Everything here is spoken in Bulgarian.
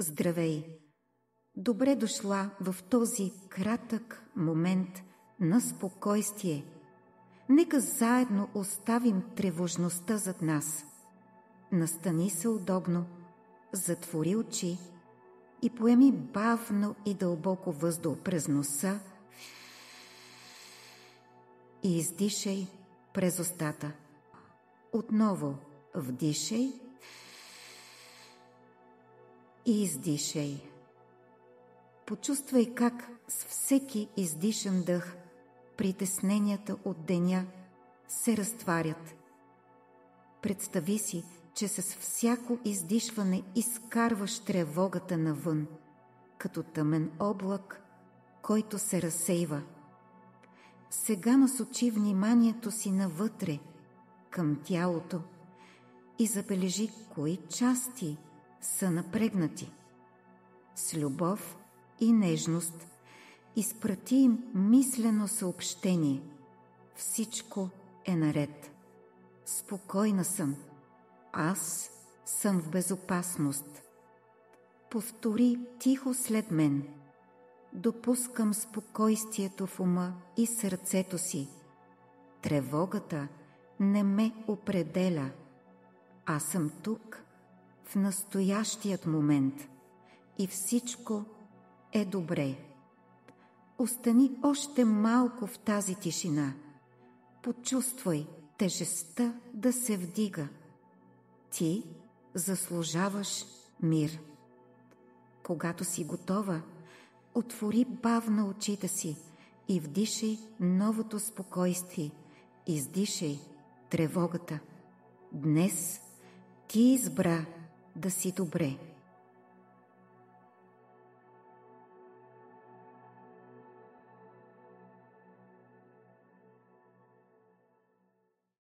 Здравей! Добре дошла в този кратък момент на спокойствие. Нека заедно оставим тревожността зад нас. Настани се удобно, затвори очи и поеми бавно и дълбоко въздух през носа и издишай през устата. Отново вдишай и издишай. Почувствай как с всеки издишан дъх притесненията от деня се разтварят. Представи си, че с всяко издишване изкарваш тревогата навън, като тъмен облак, който се разсейва. Сега насочи вниманието си навътре, към тялото и забележи кои части са напрегнати. С любов и нежност изпрати им мислено съобщение. Всичко е наред. Спокойна съм. Аз съм в безопасност. Повтори тихо след мен. Допускам спокойствието в ума и сърцето си. Тревогата не ме определя. Аз съм тук, в настоящият момент, и всичко е добре. Остани още малко в тази тишина. Почувствай тежестта да се вдига. Ти заслужаваш мир. Когато си готова, отвори бавно очите си и вдишай новото спокойствие. Издишай тревогата. Днес ти избра да си добре.